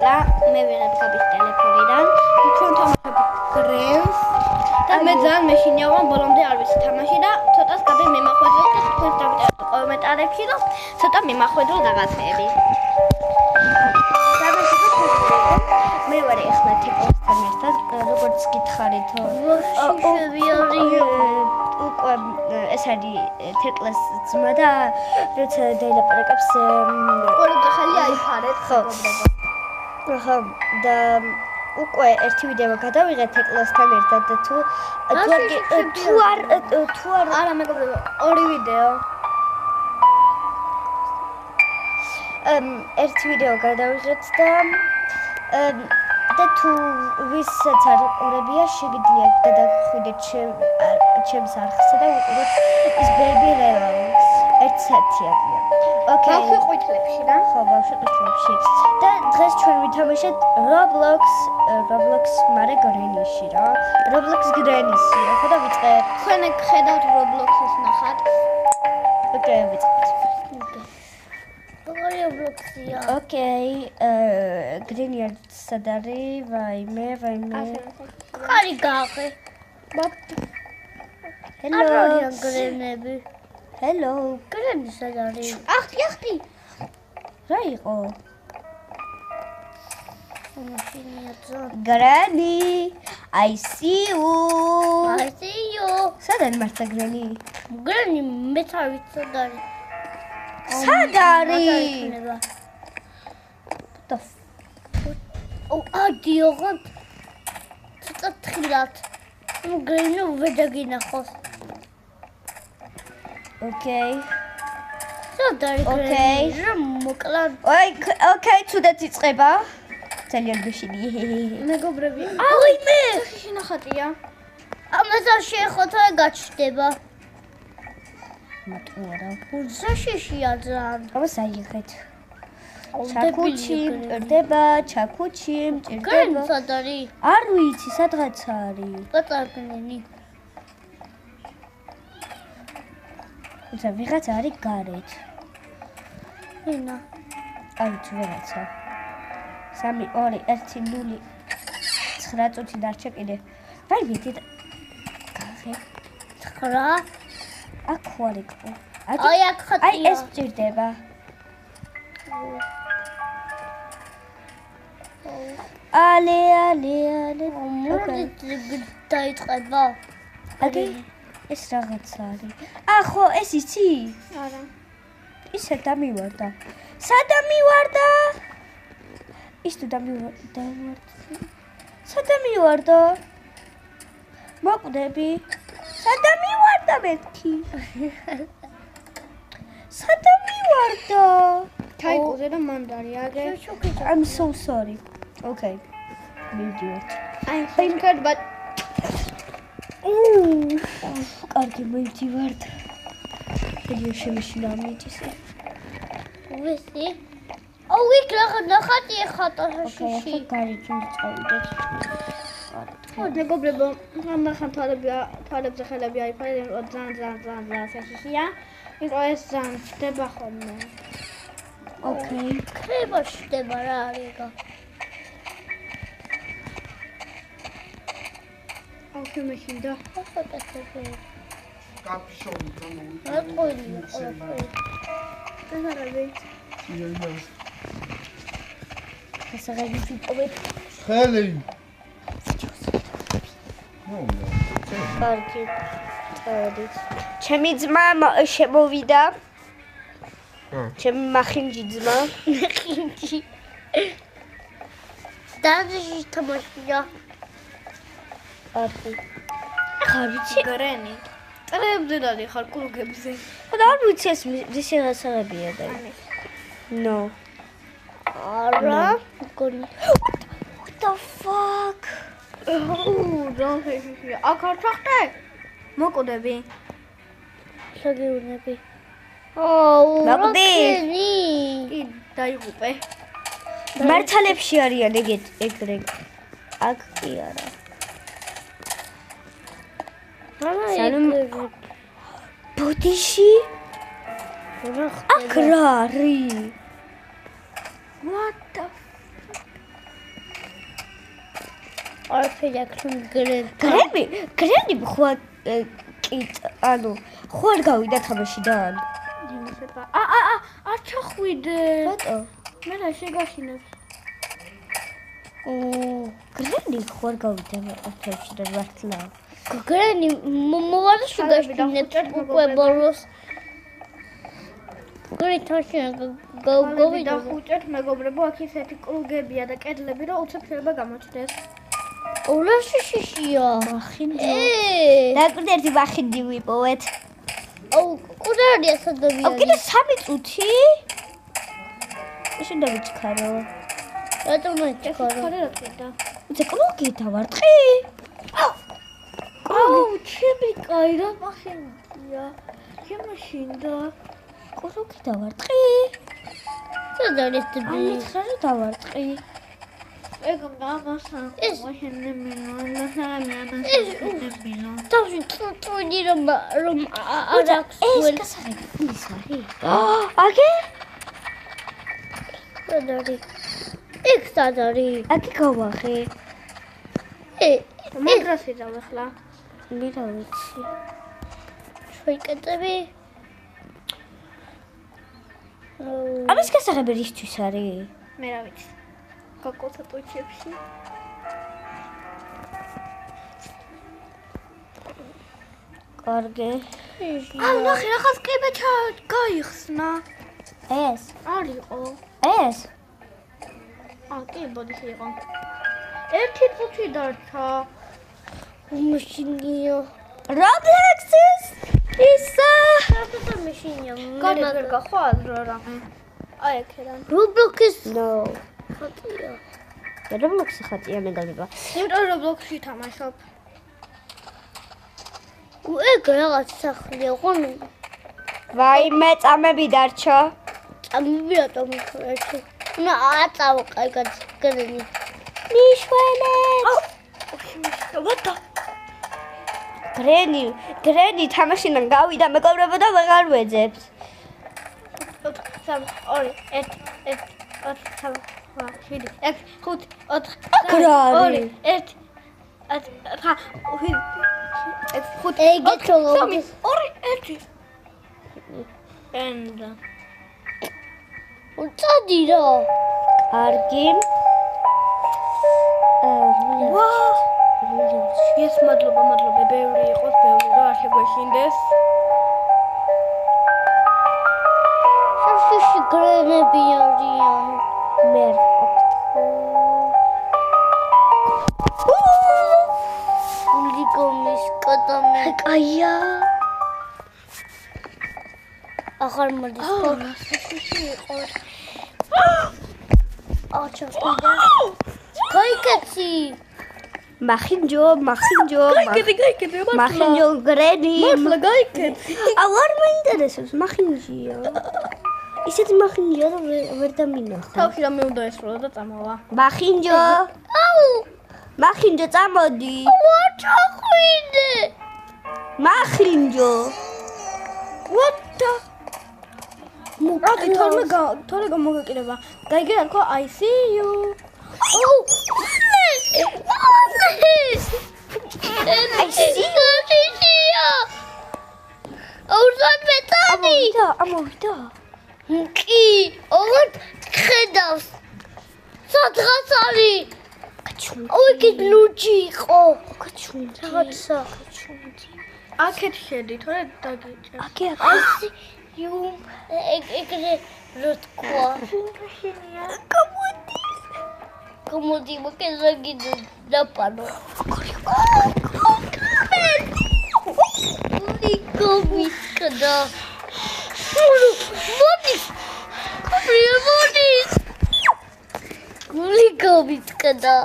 და მე ვიღებ გაბის ტელეფონიდან თქვენ თამაშობთ გრენს და მე ძალიან მეშინია ვარ ბოლომდე არ ვიცი თამაში და ცოტას გაბი მემახვედრე და თქვენ დავიწერეთ კომენტარებში რომ ცოტა მემახვედრო რაღაცეები მე ვარ ახლა თეკლასთან ერთად როგორც გითხარით უკვე ეს არის თეკლას ძმა და როცა დაილაპარაკებს բոլობ ხელი აიფარეთ ხო და უკვე ერთი ვიდეო გადავიღეთ თეკლასთან ერთად და თუ არ არა მეგობრებო ორი ვიდეო ერთი ვიდეო გადავიღეთ და თუ ვისაც არ ყურებია შეგიძლია გადახვიდეთ ჩემს არხზე და უყუროთ ის baby relax ერთ-ერთი არის. ოკეი. ბავშვი ყვითლებში რა? ხო, ბავშვი ყვითლებში. და დღეს ჩვენ ვითამაშეთ Roblox, მაგრამ გრენიში რა. Roblox გრენიში. ხო და ვიწყე. თქვენ ხედავთ Roblox-ს ნახат? ოკეი, ვიწყეთ. Roblox-ია. ოკეი, გრენი სად არის? ვაიმე. კარი გაყე. Hello. გრენები. Hello. გრენი სად არის? ახტი. რა იყო? Granny, I see you. სად არის მართლა გრენი? გრენი მეც არ ვიცი სად არის. სად არის? ადიოღონდ ცოტა თხილად. გრენი ვედაგინახოს. ოკეი. სად არის გრენი? რა მოკლა. ოკეი, თუდად იწყება. ძალიან გეშინი. მეგობრები. აი მე. შინახატია. ამას არ შეეხოთ რა გაჩნდება. მოტყუარა. ურზაშიშია ძალიან. ამას აიღეთ. ჩაკუჩი მჭირდება, ჩაკუჩი მჭირდება. გრენი სად არის? არ ვიცი, სადღაც არის. პატარა გრენი. ისა ვიღაც არის გარეთ. ვინა? არ ვიცი ვიღაცა. 3 2 1 0 9 წუთი დარჩა კიდე. ვაი ვიდი გახე 9 აქ ხარ იყო. აი აქ ხატია. აი ეს მჭირდება. ale დაიწყება. აგი ეს რაღაც არის. ხო ეს იცი? არა. ისე დამივარდა. სადამივარდა? ის თუ დამივარდა. სადამივარდა? მოკვდები. სადამივარდა მეთქი. სადამივარდა? თაიკოზე და მანდარი აგე. I'm so sorry. Okay. Idiot. I'm scared but კარგი მივდივართ. ვიდეო შემიშინა მიწისე. ვისი? ვიქ ნახატი ხატა შიში. ოკეი, გარიჭი წავიდეთ. მეგობრებო, ამახან თვალებზე ხელები აიფარეთ, ძალიან საშიშია. იყო ეს ძალიან ხდება ხოლმე. ოკეი. ხება ხდება რა არისო. ოკეი, მეშინდა. ხატა. კაფშონი გამოვიდა. რა ყოლია ყველაფერი. დასაღები. დასაღები ფიტოვე. ხელი. კარგი. წავედით. ჩემი ძმა შემოვიდა. ჩემი მახინჯი ძმა. მახინჯი. დაჟი თამაშია. აფი. ხარ ვიცი გრენი. ტრებზე დადი ხარ კურგებზე. და არ ვიცი ეს რისიღასაღებია და. No. არა. What the fuck? don't say. აქ არ ჩახტე? მოკვდები. შეგეუნები. მოკვდი? კი, დაიღუპე. მართალებში არიან ეგრე. აქ კი არა. სალამ ბოდიში აქ რა არის? What the fuck? არაფერი აქ გრენი ხო ანუ ხო არ გავიდა თამაშიდან? არ ჩახვიდე. რატო? მე რა შეგაშინებს. გრენი ხო არ გავიდა თამაშიდან მართლა. გრენი მოვარდა შეგაშინებს უკვე ბოლოს. გრენი თამაშიდან გავიდა. ხუჭეთ მეგობრებო, აქ ისეთი კრუგებია და კედლები, რომ უცებ შეიძლება გამოჩნდეს. ულაშიშია. მახინჯო. დაგვიდერთი მახინჯი ვიპოვეთ. აუ, კუდარია სადავია. აუ, კიდე 3 წუთი? შენ დავიჩქარო. რატომ მოიჩქარო? რა თქმა უცე კრუგი დავარტყი. აუ, ჩემი კაი რა მახინჯია. შემაშინდა. კრუგი დავარტყი. სადავია ტბი. ამიხრა დავარტყი. ეგ გამასა. თავში წუწუნი რომ არ აქვს ეს გასაღები ის არის. აგე? სადარი. ეგ სადარი. აგე გავახე. მაგრას ვიძავ ახლა. მე რა ვიცი. შევიკეთები. ამის გასაღები რისთვის არის? მე რა ვიცი. გაკოცა ტუჩებში. კარგი. აუ, ნახე, ახლა კიბე გაიხსნა. ეს. არისო. ეს. კი, ბოდის იყო. 1 წუთი დარჩა. მაშინია. Roblox-ის ისა. რა მაშინია? კარი ვერ გახვა აზრო რამე. აი აქედან. Roblox-ის No. ხატია. Roblox-ი ხატია მე გალება. იმიტომ Roblox-ში თამაშობ. ეგ რაღაც სახლია, ხომ? ვაიმე, წამები დარჩა. წამები რატომ ხერხი? ნა აწავ კაიგად გრენი. მიშვენეთ. ვატა. გრენი თამაშიდან გავიდა მეგობრებო და ვეღარ ვეძებს. 3 2 1 1 2 3 4 5 6 7 8 2 1 ეგე ჩოლო. 2 1 ენდა. უწადი რა. კარგი. ეს მადლობა, ბევრი იყოს, ბევრი რა არ შეგვეშინდეს. შუში გრენები არიან. მე ულიგომის კოტომე. კაია. ახარ მოდის ხო? შუში იყოს. აჩა. გაიკეთე. მახინჯო. გაიკეთე, მახინჯო გრენი. მართლა გაიკეთე. აუ არ მაინტერესებს მახინჯია. ისეთი მახინჯია რომ ვერ დამინახა. თავში რამე უნდა ესრულო და წამოვა. მახინჯო. აუ, მახინჯო წამოდი. ვაჩახვიდე. მახინჯო. ვატა. თორე გამოგეკიდება. გაიგე რა თქო I see you. აუ. I see you. აუ, ზამეთანი. ამოვიდა. კი, ოღონდ ხედავს. სადღაც არის. აუ, იგი ლუჯი იყო. რაღაცა. აქეთ შედი, თორე დაგიჭერ. აკე ეგრე რო თქვა. კომოდი მოკეზაგი დაპანო. ულიგომის კდა. მოდის. ულიგომის კდა.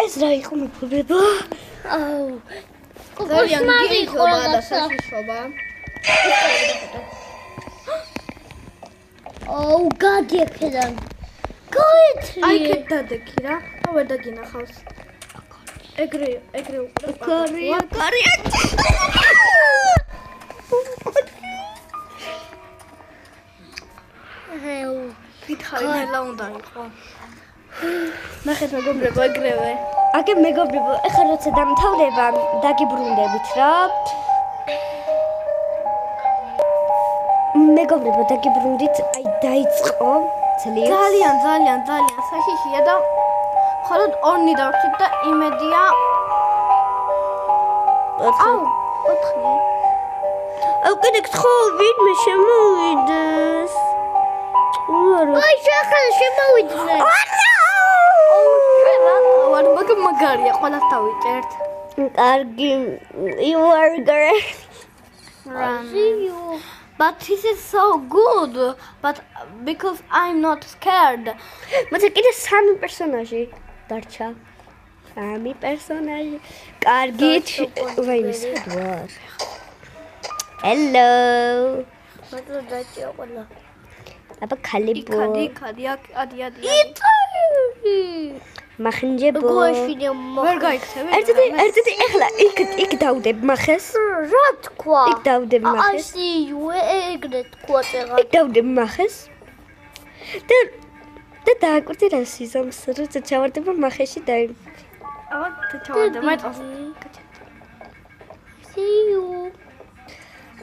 ეს რა იყო მეგობრებო? აუ. ძალიან გიჟობა და საშიშობა. აუ, გადი აქედან. გაიწრი. აი ქეთ დადექი რა. ავე დაგინახავს. ეგრე უკვე. კარია. ხარი ნელა უნდა იყო. ნახეთ მეგობრებო, ეგრევე. აგე მეგობრებო, ეხლა როცა დამთავრდება, დაგიბრუნდებით რა. მეგობრებო, დაგიბრუნდით, აი დაიწყო ძლიერს. ძალიან საშიშია და მხოლოდ 2 დავჭით და იმედია. აუ, 4. აუ, კიდე ვინმე შემოვიდეს. აი, შეხლა შემოვიდნენ. ვარ მაგარია, ყველას დავიჭერთ. კარგი, you are great. See you. But this is so good. But because I'm not scared. მოიცა კიდე 3 პერსონაჟი დარჩა. 3 პერსონაჟი. კარგით, ვაიმე სად ვარ? Hello. მაგრამ დაჭია ყველა. აბა ქალებო. იქადი, ადი. მახინჯებო. გოშინე ვერ გაიქცევი? ერთად ეხლა იქ დავდებ მახეს. რა თქვა? იქ დავდებ I მახეს. see you ეგრე თქვა წეღა. იქ დავდებ მახეს. და დააკვირდი რა სიზამს, როცა ჩავარდება მახეში და ავა ჩავარდა, მაიწყოს. See you.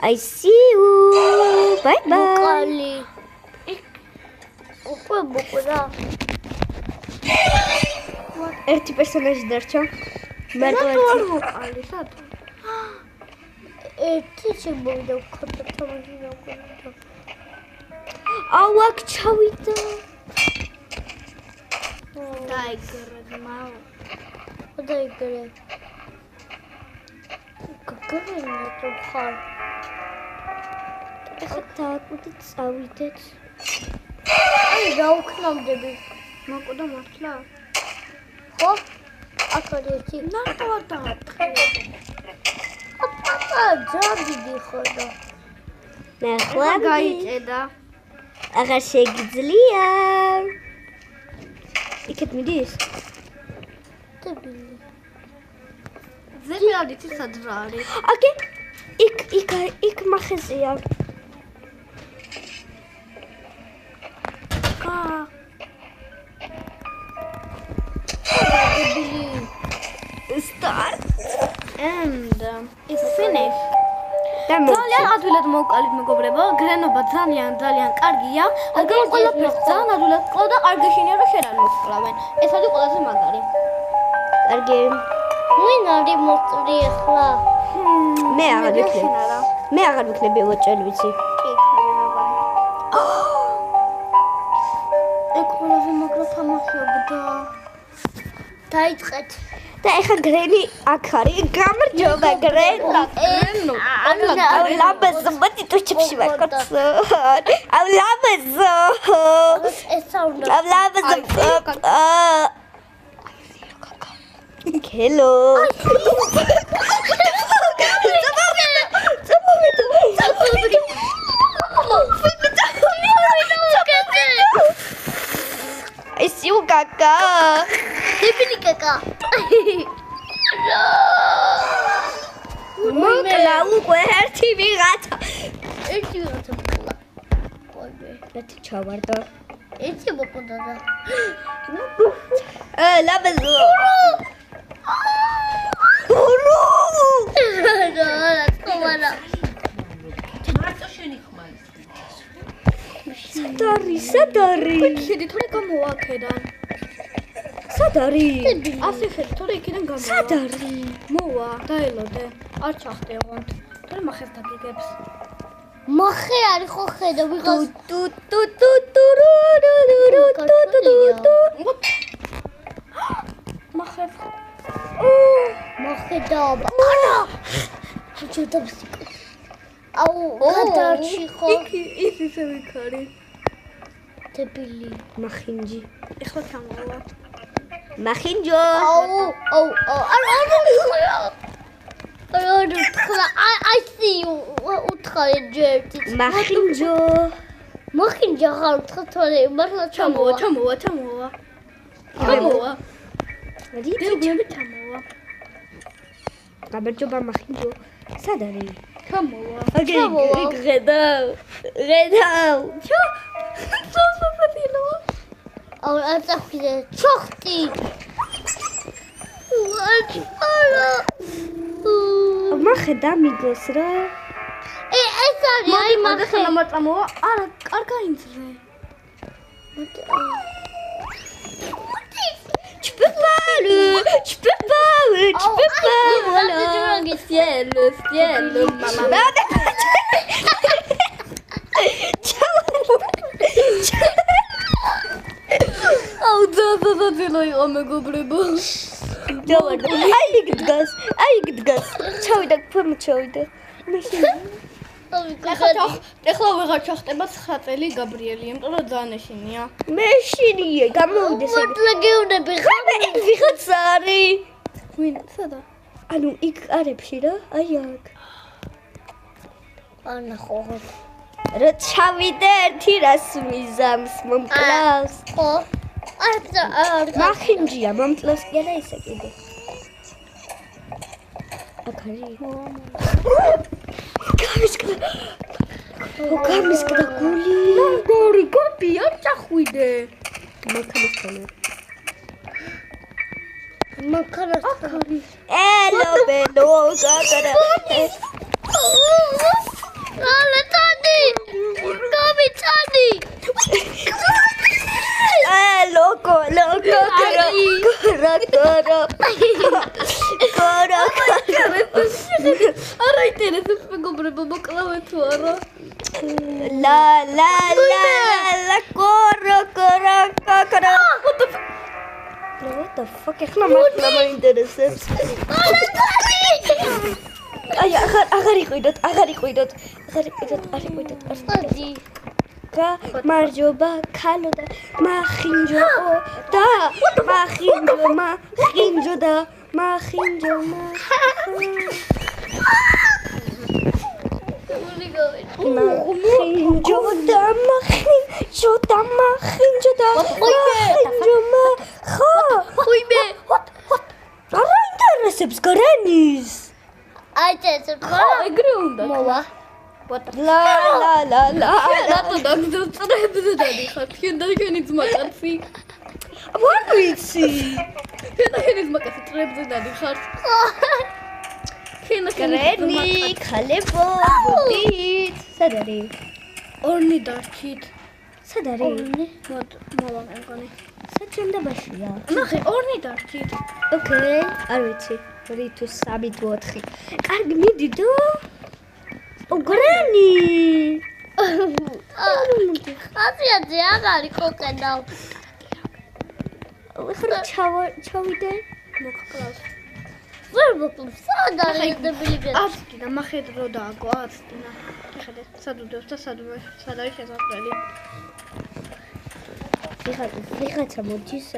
I see you. Bye bye. მოკალი. უკვე მოკლა. ერთი პერსონაჟი დარჩა. მარტო არ ერთი. მოყალი, სად? ერთი შემოვიდა ხოთა თამაში მოკლა. აუ აქ ჩავიდა. დაიგრე მაო. დაიგრე. გაგრენა თუ ხარ. ეხლა დააკვირდი წავიდეთ. აი რა უქნამდები. მოკვდა მართლა? ხო? აკადეთი. ნახე ვარ დაათხე. აპა ჯაბიდი ხოდა. ნახლა გაიწედა. აღარ შეგიძლია. იქეთ მიდის? დებილი. ზემავდით სად რა არის? აკე იქ მახეზეა. Start and it's finished. ძალიან ადვილად მოვკალით მეგობრებო, გრენობა ძალიან კარგია. მაგრამ ყველაფერს ძალიან ადვილად ყო და არ გეშინია რომ შენ არ მოსკრავენ. ეს არის ყველაზე მაგარი. კარგი. ვინ არის მოსწრი ახლა? მე აღარ ვიქნები უჭელი ვიცი. ეგ ყველაზე მაგრა თამაშობდა. დაიწყეთ. და ეხა გრენი აქ არის. გამარჯობა გრენა. აუ ლაბაზო მოდი ტუჩებში ვაკოცო. აუ ლაბაზო. ეს უნდა. აუ ლაბაზო. Hello. I see you, Kaka. დებილი კაკა. მოკლა უკვე ერთი ვიღაცა. ერთი ვიღაცა მოკლა. ყოლე. ერთი ჩავარდა. ერთი მოკლა და. ლაბაზო. რა თქმა სადარი? შედი თორე გამოვა აქედან. სადარი? ასე შედი თორე იქიდან გამოვა. სადარი? მოვა, დაელოდე. არ ჩახტეღონთ. თორე მახეს დაგიგებს. მახე არის ხო ხედა ვიღაც მახეს. მახე დააბა. ანა! ჩუდაბსი. აუ, გადარჩი ხო? ის ისე ვიქარი. დებილი. მახინჯი. ეხლა ჩამოვა. მახინჯო. აუ, I see you. უთხარი ჯერტი. მახინჯო. მახინჯი ახარ უთხარ თორე მართლა ჩამოვა. ჩამოვა. მოდი დევდები ჩამოვა. გამარჯობა მახინჯო. სად არის? ჩამოვა. აგე ხედავ. სოფაფილო. აწახიდე ჩოხტი ვაჭარა მახედა მიგოს რა ეს არის აი მაგასა დამაწამოვა არა კარგა ინძრე Cielo, mamá. აუ ძაძაძილო იყო მეგობრებო. აი იქ დგას. ჩავიდა ქვემოთ ჩავიდა. ეხლა ვეღარ ჩახტება 9 წელი გაბრიელი, იმიტომ რომ ძალიან ეშინია. მეშინია, გამოვიდეს. მოტლეგეუნები ხამე ვიღაცა არის. ვინ? სადა? ანუ იქ კარებში რა, აი აქ. ანა ხო. რა ჩავიდე ერთი რას მიზამს მომკლავს. ხო. არ მახინჯია, მომკლავს კი არა ისე კიდე. აქ არის. გამისკდა გული. გორი გობია წახვიდე. მანქანასთან. ელო ბენო გაგარა. ალა ტანი. გამიწანი. ლოკო არა ინტერესებს მეგობრებო მოკლავე თუ არა ლა კორო what the fuck ეხლა მაგ ინტერესებს აი აღარ იყვიდოთ ადი მარჯობა ქალო და მახინჯო და მახინჯო და მახინჯო ხუიმე არა ინტერესებს გრენის აი ეს ეგრე უნდა მოვა ლა რატო დაგძრებზე დადიხარ თქვენ და თქვენი ძმაკაცი ვარ ვიცი თქვენი ძმაკაცი წრებზე დადიხარ გრენი ხალებო ბოდით სად არის ორნი დარჩით სად არის მოვა მეგონი საჩემდებაშია ნახე ორნი დარჩით ოკეი არ ვიცი 3 თუ 3 თუ 4 კარგი მიდიდო გრენი აზიაზე აღარი კოკენდა ხარ ჩავიდე მოკკლავს ვერ მოკლავს სად არის დებილი აცდინა მახედ რო დააგო აცდინა ხედე სადუდევს და სად არის შესაძლებელი ვიღაცა მოდის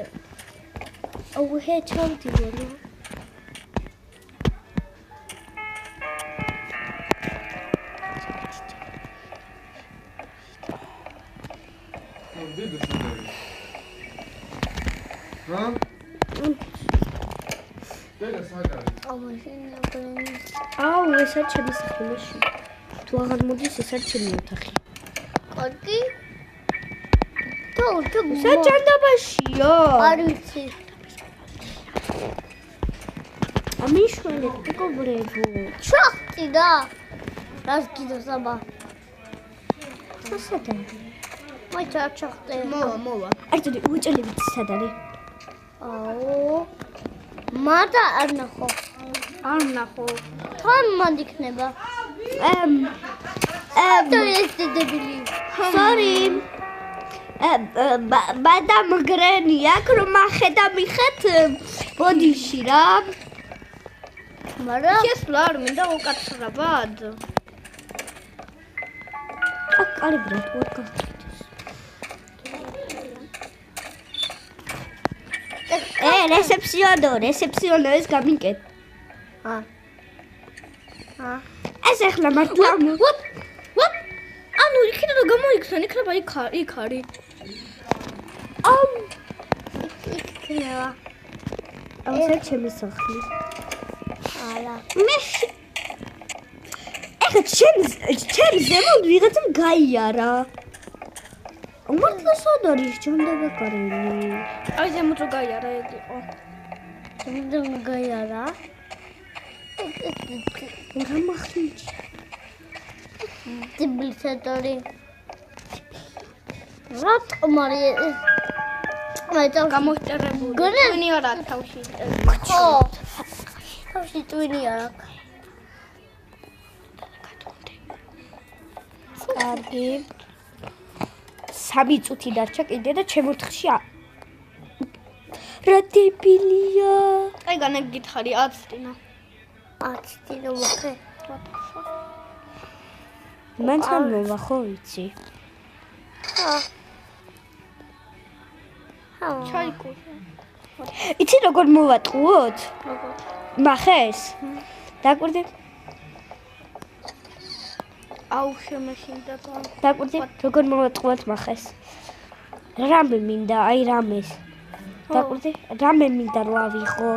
აუ ჰე ჩავდივარ აუ ეს არ ჩემი სახლში თუ აღარ მოდის ეს არ ჩემი ოთახი კოკი თუ საჭანდაბაშია არ ვიცი ამიშვენეთ მეგობრებო ჩოხტი და რას გიდოს აბა სად არის მაი ჩოხტი მოვა ერთოდი უჭელებით სად არის აუ მარტა არ ნახო თან მანდ იქნება ეს დებილი sorry მადამ გრენი აქ რომ მახედა მიხეთ ბოდიში რა მაგრამ შესვლა არ მინდა უკაცრავად აქ კარიბრად ვარ რეცეპსიონო ეს გამიკეთ ეს ახლა მართლა ანუ იქიდან რომ გამოიქცენ იქნება იქ არის იქნება ამას ჩემი სახლი ალა მე ეხა ჩემ ზემოთ ვიღაცამ გაიარა მართლა სად არის ჯონდება კარელი? აი ზემოთ რო გაიარა ეგ იყო. ზემოდან გაიარა. რა მახინჯი? დიბლისატორი. რატომ არის? მე გამოიწერებული. გონე? ტვინი არა აქვს თავში. ხო. თავში ტვინი არა. კარგი. 3 წუთი დარჩა კიდე და ჩემოთხში რა დებილია? აი განაგ გითხარი 10 წინა. 10 წინა მოხე. მან თან მოვა ხო იცი? ხა. ჩაიკუშა. იცი როგორ მოვატყუოთ? როგორ? მახეს? დაკვირდი? აუ შემეშინდა და დაკვირდი? როგორ მოვატყუოთ მახეს? რამე მინდა, აი რამეს. დაკვირდი? რამე მინდა რომ ავიღო.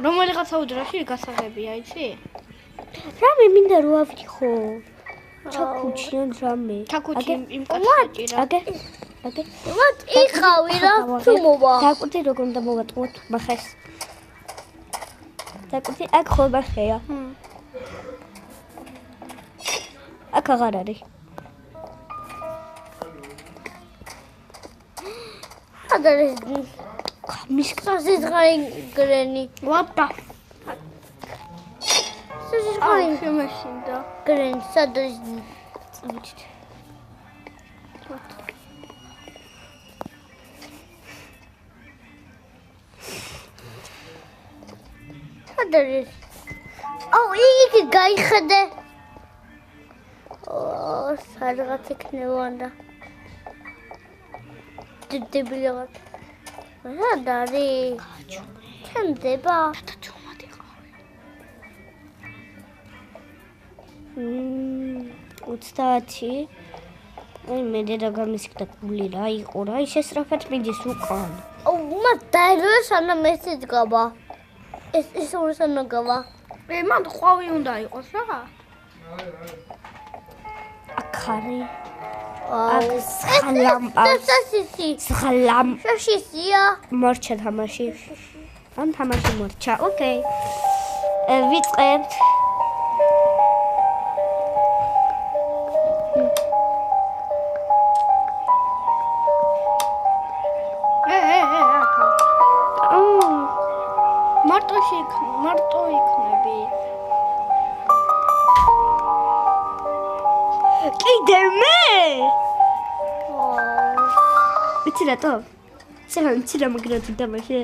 რომელიღაცა უძრაში გასაღებია, იცი? რამე მინდა რომ ავიღო. ჩაკუჩიან რამე. ჩაკუჩი იმ კაცს აგე. აგე. ვატ იყავი რა თუ მოვა. დაკვირდი როგორ უნდა მოვატყუოთ მახეს? დაკვირდი აქ ხო მახეა. აქ აღარ არის. ადრეს მის სასიზღარი გრენი. ვატა. სასიზღარი შემეშინდა. გრენი სადრეს წავიდით. ადრეს. აუ იგი გაიხედე. სადღაც იქნებოდა. დებილიღად. რა დარი? ჩანდება. ჩუმად იყავი. 30. აი მე დედა გამისკდა გული რა იყო რა ის ესრაფად მიდის უკან. აუ მა დაერვა სანამ ეს იდგება. ეს ორი სანამ გავა. მან ყვავი უნდა იყოს რა. აქარი. აუ სხალამპავს. სასისი. სხალამ. შაშისია. მორჩა თამაში. ან თამაში მორჩა. ოკეი. ვიწყებთ. მარტო იქნები. კიდე მე? იცი რატო? შეიძლება იცი რა მაგრად თამაში.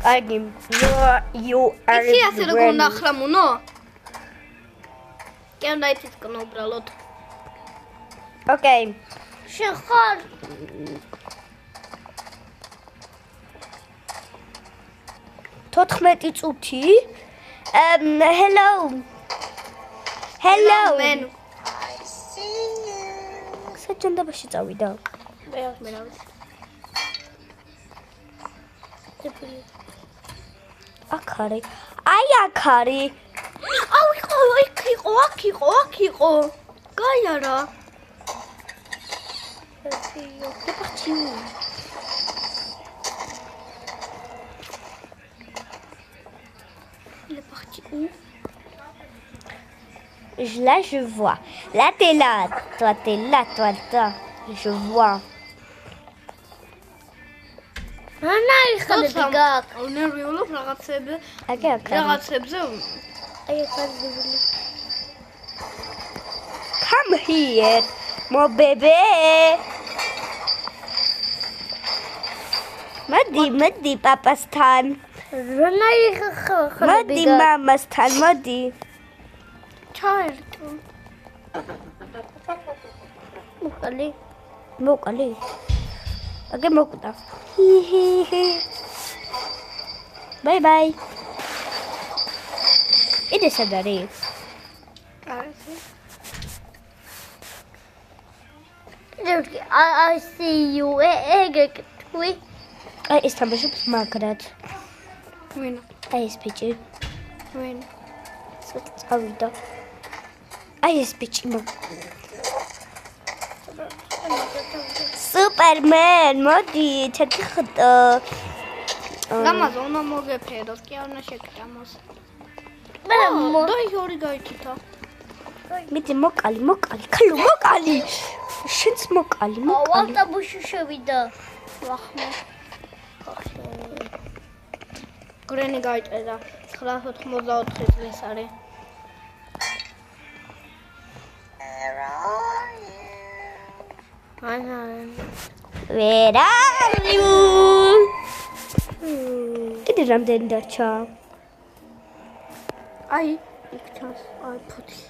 კარგი. You are. იცი ასე როგორ უნდა ახრამუნო? კი უნდა იცისკნო უბრალოდ. ოკეი. შეხარ. თოთხმეტი წუთი. Hello. Hello. მენ საჭანდაბაში წავიდა. მე რა ვიცი. აქ არის. აი აქ არის. აუ იყო, აქ იყო. გაიარა. Là, je vois. Là, t'es là. Toi, t'es là. Je vois. ანა იხადები გაკ. ნერვიულობ რაღაცებზე. Აკე აქ არის. რაღაცებზე. აი ხარდებული. Come here, mon bébé. მოდი, პაპასთან. რანა იხადები მოდი, გაკ. მამასთან, მოდი. ჩაერთო. მოკალი. აგე მოკვდა. Bye. Ide სად არის? I see you. ეგ თქვი. აი ეს თამაშობს მაგრად. ვინ? აი ეს ბიჭი. ვინ? წავიდა. აი ეს ბიჭი სუპერმენ მოდი ჩაკიხტო ლამაზ უნდა მოგეფეროს კი არ უნდა შეკრამოს დაი ორი გაიქითა მიდი მოკალი ქალო მოკალი შენც მოკალი ავტობუსში შევიდა ვახმე გრენი გაიწერა 984 წლის არის Where are you? კიდე რამდენი დარჩა? აი იქ ჩანს აი ფუთი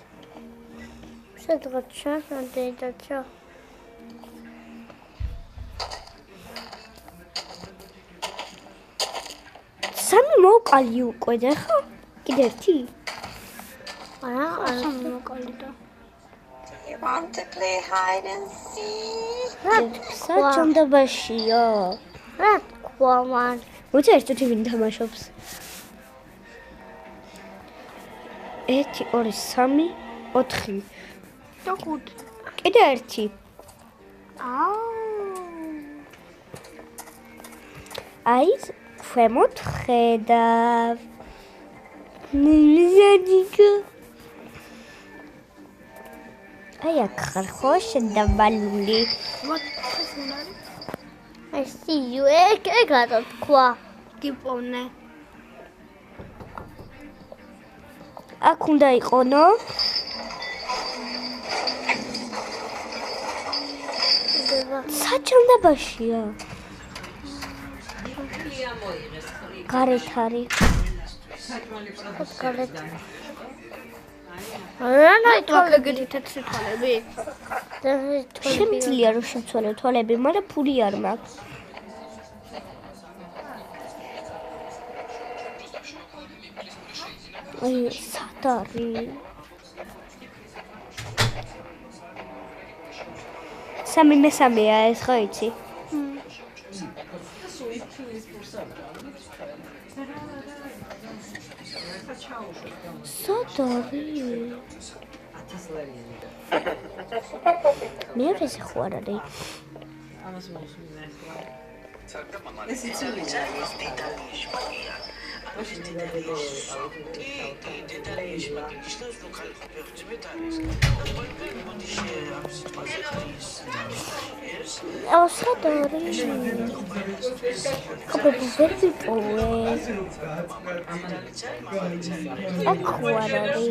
სადღაც ჩანს რამდენი დარჩა სამი მოკალი უკვე და ხო? კიდე ერთი? არა მოკალი და You want to play hide and seek? საჭმდებაშია. რა თქვა მან მოიცა ერთერთი ვინ თამაშობს? 1 2 3 4 და 5 კიდე ერთი. აი ქვემოთ ხედავ. ნიზადიკა აი აქ ხარ ხო შედაბალული I see you ეგ რატო თქვა გიპოვნე აქ უნდა იყონო საჭმდებაშია გარეთ არის გარეთ არა თვალები თეთრი თვალები შემიძლია რომ შეცვალო თვალები მაგრამ ფული არ მაქვს აი სად არის სამი მესამეა ეს ხო იცი სად არის მეორე ხო არ არის სად არის ხომ ვერ ვიპოვე აქ ხო არ არის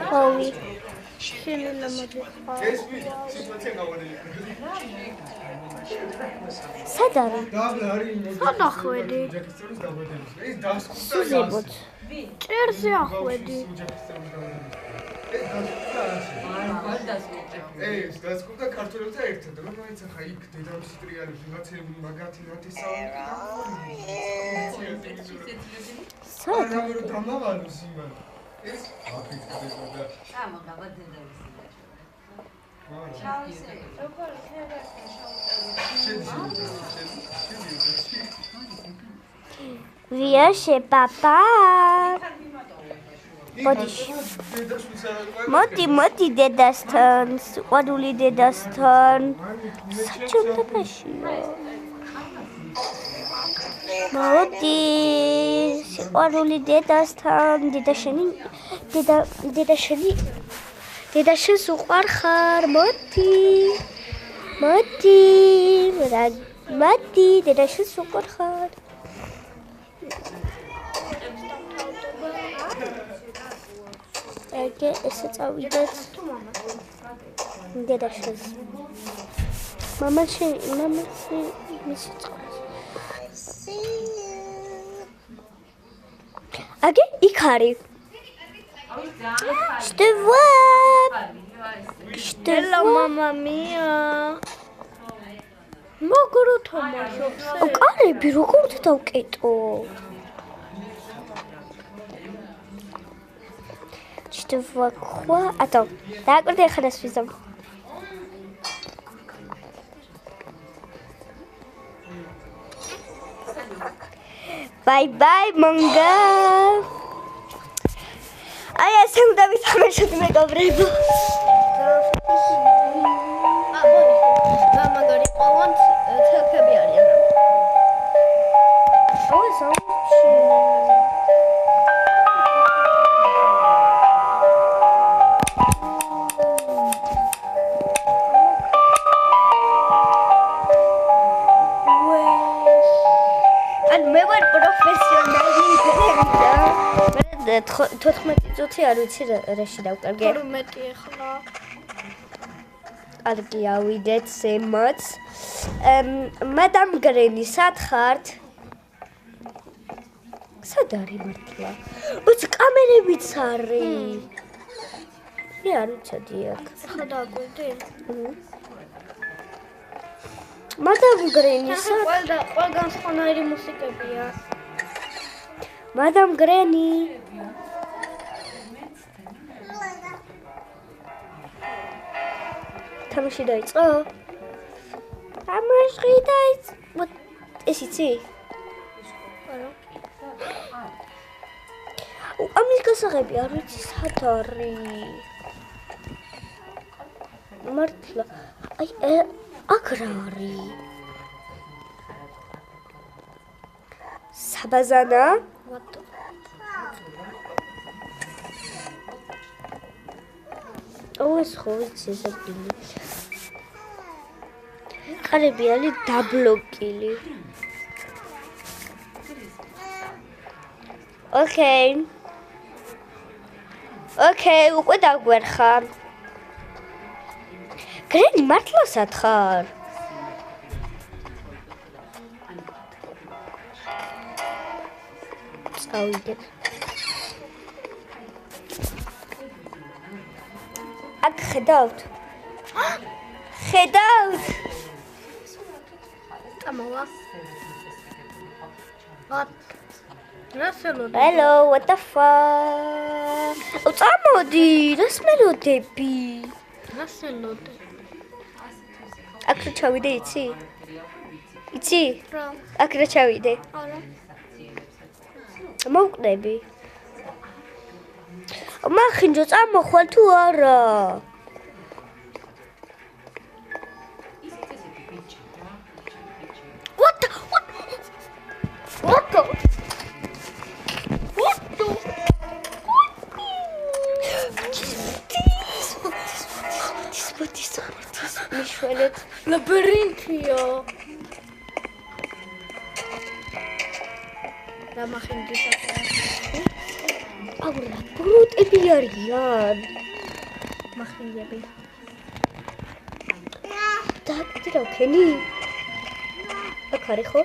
ხოვი შეიძლება სად არის ანახვედი სუზებოთ ჭერზე ახვედი ეს დასკუდა ქართველებთან ერთად რომ მაინც ახლა იქ დედამისი ტრიალებს ვიღაცები მაგათი სად რომ დამავალოს იმან ეს აფიქრდება და გამოგაბა დედამისი ვიაშე პაპა მოდი დედასთან სიყვარული დედასთან საჭმდებაშია მოდი სიყვარული დედასთან დედაშენს უყვარხარ მოდი დედაშენს უყვარხარ ეგ ესე წავიდეთ დედაშენს მამაში მისი წყალს აგე იქ არის Hello, mamma mia. Moguru თამაშობს. კარები როგორ დავკეტო? Что quoi? Attends. D'accord, я хочу визам. Bye მონგა. აი ესე უნდა ვისამეშოთ მეგობრებო. მაგარი ყოველთ თელქები არიან. მე ვარ პროფესიონალი გრენდა. მე 14 წუთი არ ვიცი რაში დავკარგე. 12 ახლა. კარგი, ავიდეთ ზემოთ. მადამ გრენი, სად ხართ? სად არის მართლა? უც კამერებიც არის. მე არ ვიცოდი აქ. ახლა დააკვირდი. მადამ გრენი, სად? ყველგან სხვანაირი მუსიკებია. მადამ გრენი. თამაში დაიწყო? თამაში დაიწყო. ეს იცი? არა. ამის გასაღები არ ვიცი სად არის. მართლა. აი აქ რა არის? საბაზანა? ეს ხო ვიცი ზეგილი. ყარები არის დაბლოკილი. ოკეი, უკვე დაგვერხა. გრენი მართლა სად ხარ? წავიდეთ. აქ ხედავთ? ხედავთ? წამოვა. რასელოდი? Hello, what the fuck? წამოდი, რას მელოდები? რასელოდი? აქ რა ჩავიდე, იცი? იცი? რა? აქ რა ჩავიდე? არა. მოვკვდები. მახინჯო წამოხვალ თუ არა? მიშველეთ ლაბირინთია. და მახინჯის აურა ბრუტები არიან. მახინჯები. და კიდე რა ვქენი? აქ არის ხო?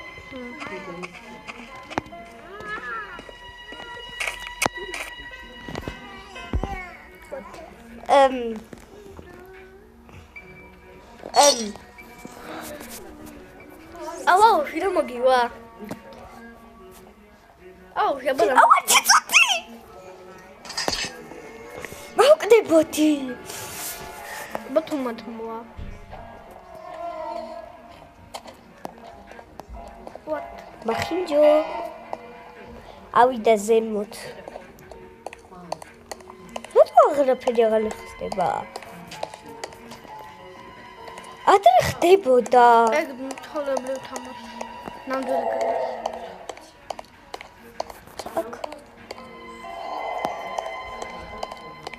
აუ, ვირა მოგივა. აუ, შაბადა. აუ, ციცი! მოვკდებოდი. ბათუმათმოა. What? მახინჯო. ავიდა ზემოთ. რატო აღარაფერი აღარ ხდება? ადრე ხდებოდა. ეგ თოლებრივ თამაში. ნამდვილი კაცი. აქ.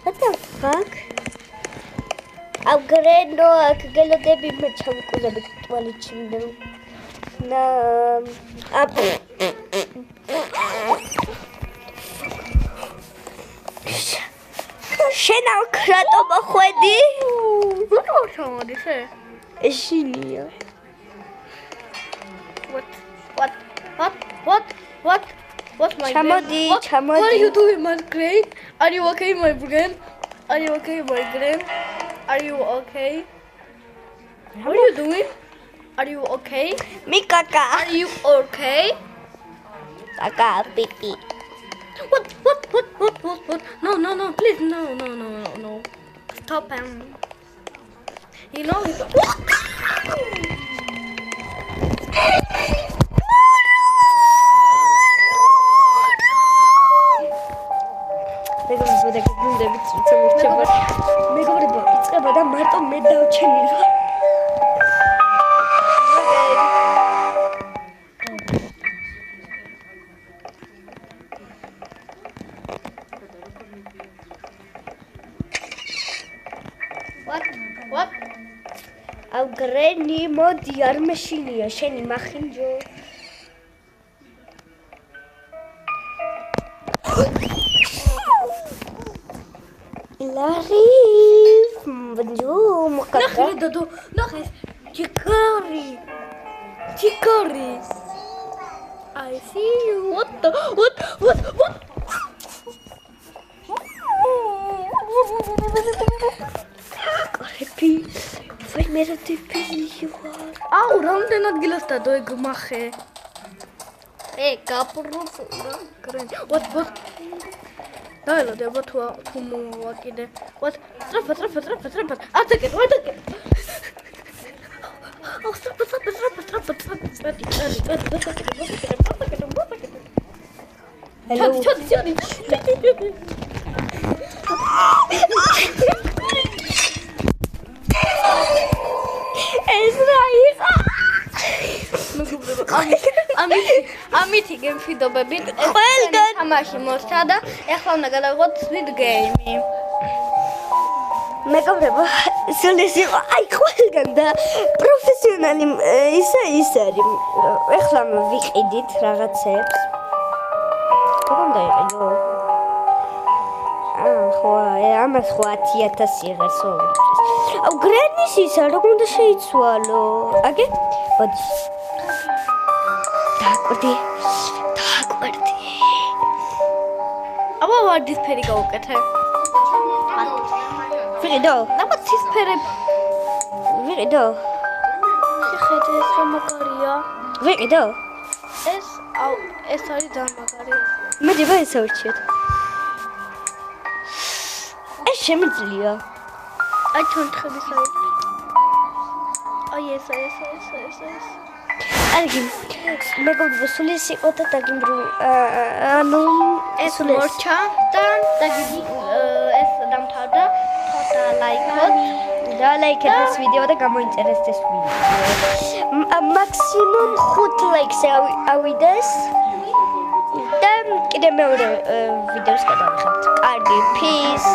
What the fuck? აგრენო აქ გელოდები მე ჩავიკუზები ტუალეტში მინდა. და აპ შენ აქ რატო მოხვედი? რატო ჩამოდი შე? ეშინია. What my ჩამოდი, What ჩამოდი. are you doing, my brain? Are you okay, my brain? Are you okay, my brain? Are you okay? What are you doing? Are you okay? მიკაკა. Are you okay? კაკა პიპი. What? No, please, no. Stop him. You know he მოგონებით როცა მირჩება. მეგობრებო, იწყება და მარტო მე დავჩენილი ვარ. What? აუ გრენი მოდი არ მეშინია შენი მახინჯო. ლარი ბნჯო ნახე დადო, ნახე. Chikari. I see you. What? კარები ვაი მე რა ტიპი ვარ. აუ, რამდენად გილას დადო ეგ მახე. გაპროფულა გრენ. What? დაელოდება თუ მოვაკიდე. What? Ტრაფა. ატაკეთ. აუ, ტრაფა. ჩოდი. ეს რა იყო? ამითი გემშვიდობებით ყველგან თამაში მოსცა და ეხლა უნდა გადავიღოთ Squid Game. მეგობრებო, სულეს იყო აი ყველგან და პროფესიონალი ის არის. ეხლა ვიყიდით რაღაცებს. როგორ დაიყიდო? ხო, ამას 10,000 იღებს ორი. აუ გრენის ისა როგორ უნდა შეიცვალო? აგე? მოდი. დააკვირდი. აბა ვარდისფერი გავუკეთე. ვიყიდო? აბა ცისფერი. ვიყიდო? ხედე ეს რა მაგარია. ვიყიდო? ეს არის ძალიან მაგარი. მოდი ვაისაურჩიოთ. ეს შემიძლია. აი თუნთხების აი. აი ეს. კარგი. მეგობრებო, სულის იყო და დაგიმბრო. ანუ ეს მორჩა და დაგიდი ეს დამთავრდა. და ლაიქოთ. და ლაიქეთ ეს ვიდეო და გამოინტერესთ ეს ვიდეო. მაქსიმუმ 5 ლაიქს ავიდეს. და კიდე მეორე ვიდეოს გადავიხებთ. კარგი, peace.